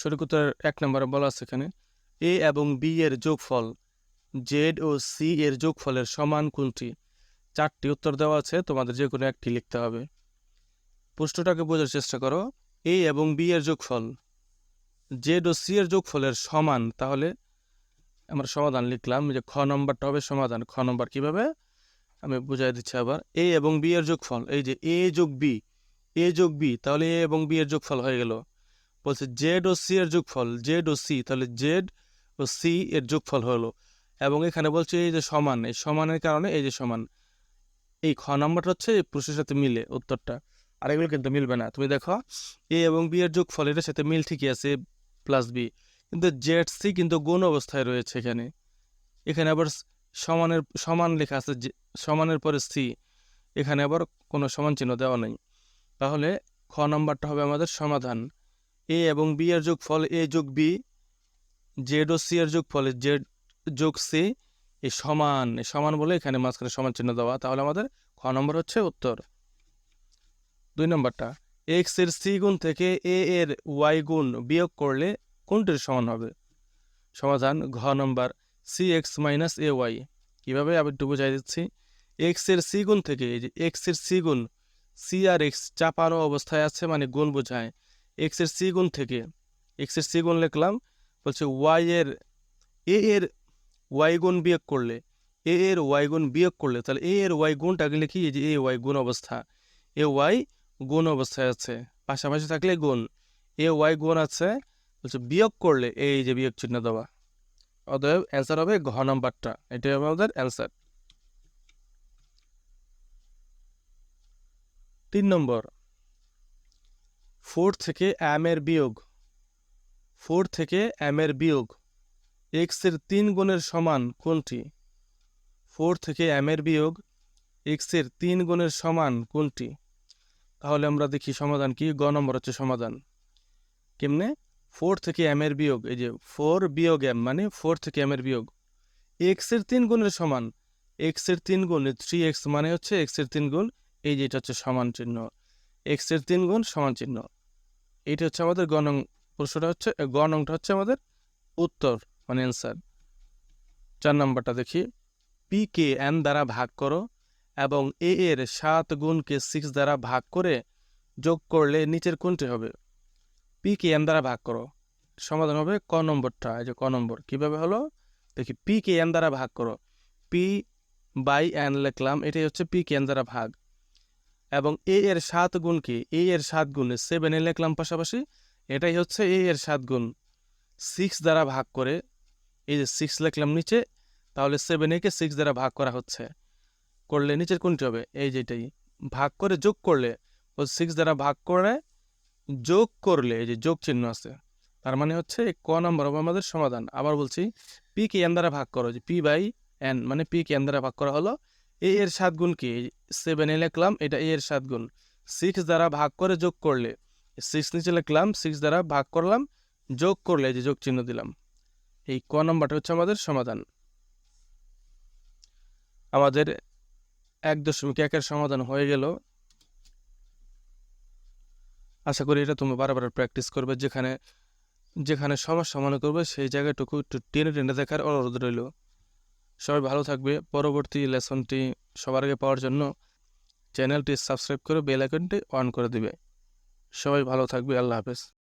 সঠিক উত্তর 1 নম্বরে বলা আছে এখানে এ এবং বি এর যোগফল জেড ও সি এর যোগফলের সমান কোনটি? 4টি উত্তর দেওয়া আছে, তোমাদের যে কোনো একটি লিখতে হবে। প্রশ্নটাকে বোঝার চেষ্টা করো। এ এবং বি এর যোগফল জেড ও সি এর যোগফলের সমান, তাহলে আমরা সমাধান লিখলাম যে খ নম্বরটা হবে সমাধান। খ নম্বর কিভাবে আমি বুঝাই দিচ্ছি আবার। এ এবং বি এর যোগফল, এই যে এ যোগ বি, এ যোগ বি, তাহলে এ এবং বি এর যোগফল হয়ে গেল। বলছে জেড ও সি এর যোগফল, জেড ও সি, তাহলে জেড ও সি এর যোগফল হলো। এবং এখানে বলছে এই যে সমান, এই সমানের কারণে এই যে সমান। এই খ নাম্বারটা হচ্ছে এই প্রশ্নের সাথে মিলে উত্তরটা, আর এগুলো কিন্তু মিলবে না। তুমি দেখো এ এবং বি এর যোগফল, এটার সাথে মিল ঠিকই আছে প্লাস বি, কিন্তু জেড সি কিন্তু গুণ অবস্থায় রয়েছে এখানে। এখানে আবার সমান লেখা আছে, সমানের পরে সি, এখানে আবার কোনো সমান চিহ্ন দেওয়া নেই। তাহলে খ নাম্বারটা হবে আমাদের সমাধান। এ এবং বি এর যোগফল এ যোগ বি, জেড ও সি এর যোগফল জেড যোগ সি, এই সমান বলে এখানে মাঝখানে সমান চিহ্ন দেওয়া, তাহলে আমাদের খ নম্বর হচ্ছে উত্তর। 2 নম্বরটা এক্স এর সি গুণ থেকে এ এর ওয়াই গুণ বিয়োগ করলে কোনটির সমান হবে? সমাধান ঘ number C x minus A Y. কীভাবে আমি একটু বুঝাই দিচ্ছি। এক্স এর সি গুণ থেকে, এই যে এক্স এর সি গুণ, সি আর এক্স চাপানো অবস্থায় আছে মানে গুণ বোঝায়। এক্স এর সি গুণ থেকে এক্স এর সি গুণ লিখলাম, বলছে ওয়াই এর এ এর ওয়াই গুণ বিয়োগ করলে, এ এর ওয়াই গুণ বিয়োগ করলে, তাহলে এ এর ওয়াই গুণটাকে লিখি, এই যে এ ওয়াই গুণ অবস্থা, এ ওয়াই গুণ অবস্থায় আছে, পাশাপাশি থাকলে গুণ, এ ওয়াই গুণ আছে, বলছে বিয়োগ করলে এই যে বিয়োগ চিহ্ন দেওয়া। অতএব অ্যান্সার হবে ঘ নাম্বারটা, এটাই হবে আমাদের অ্যান্সার। 3 নম্বর 4 থেকে এম এর বিয়োগ, 4 থেকে এম এর বিয়োগ এক্স এর 3 গুণের সমান কোনটি? 4 থেকে এম এর বিয়োগ এক্স এর 3 গুণের সমান কোনটি? তাহলে আমরা দেখি সমাধান কি। গ নম্বর হচ্ছে সমাধান। কেমনে? 4 থেকে এম এর বিয়োগ, এই যে 4 বিয়োগ এম মানে 4 থেকে এম এর বিয়োগ এক্স এর 3 গুণের সমান, এক্স এর 3 গুণ 3x মানে হচ্ছে এক্স এর 3 গুণ, এই যে এটা হচ্ছে সমান চিহ্ন, এক্স এর 3 গুণ সমান চিহ্ন। এইটা হচ্ছে আমাদের গ নং প্রশ্নটা হচ্ছে, গ নংটা হচ্ছে আমাদের উত্তর মানে অ্যান্সার। 4 নম্বরটা দেখি। পি কে এন দ্বারা ভাগ করো এবং এ এর 7 গুণকে 6 দ্বারা ভাগ করে যোগ করলে নিচের কোনটি হবে? পি কে এন দ্বারা ভাগ করো, সমাধান হবে ক নম্বরটা। এই যে ক নম্বর কিভাবে হলো দেখি। পি কে এন দ্বারা ভাগ করো, পি বাই এন লিখলাম, এটাই হচ্ছে পি কে এন দ্বারা ভাগ। এবং এ এর 7 গুণকে, এ এর 7 গুণে 7 এ লিখলাম পাশাপাশি, এটাই হচ্ছে এ এর 7 গুণ 6 দ্বারা ভাগ করে, এই যে 6 লিখলাম নিচে, তাহলে 7 কে 6 দ্বারা ভাগ করা হচ্ছে, করলে নিচের কোনটি হবে? এই যেটাই ভাগ করে যোগ করলে, ও 6 দ্বারা ভাগ করে যোগ করলে এই যে যোগ চিহ্ন আছে, তার মানে হচ্ছে ক নম্বর হবে আমাদের সমাধান। আবার বলছি, পি কে এন দ্বারা ভাগ করো, যে পি বাই এন মানে পি কে এন দ্বারা ভাগ করা হলো। এ এর 7 গুণ কি 7 এ লিখলাম, এটা এ এর 7 গুণ 6 দ্বারা ভাগ করে যোগ করলে, 6 নিচে লিখলাম, 6 দ্বারা ভাগ করলাম, যোগ করলে যে যোগ চিহ্ন দিলাম। এই ক নম্বরটা হচ্ছে আমাদের সমাধান। আমাদের 1.1 সমাধান হয়ে গেল। আশা করি এটা তুমি বারবার প্র্যাকটিস করবে, যেখানে যেখানে সমস্যা মনে করবে সেই জায়গাটুকু একটু টেনে টেনে দেখার অনুরোধ রইল। সবাই ভালো থাকবে। পরবর্তী লেসনটি সবার আগে পাওয়ার জন্য চ্যানেলটি সাবস্ক্রাইব করে বেল আইকনটি অন করে দিবে। সবাই ভালো থাকবে। আল্লাহ হাফেজ।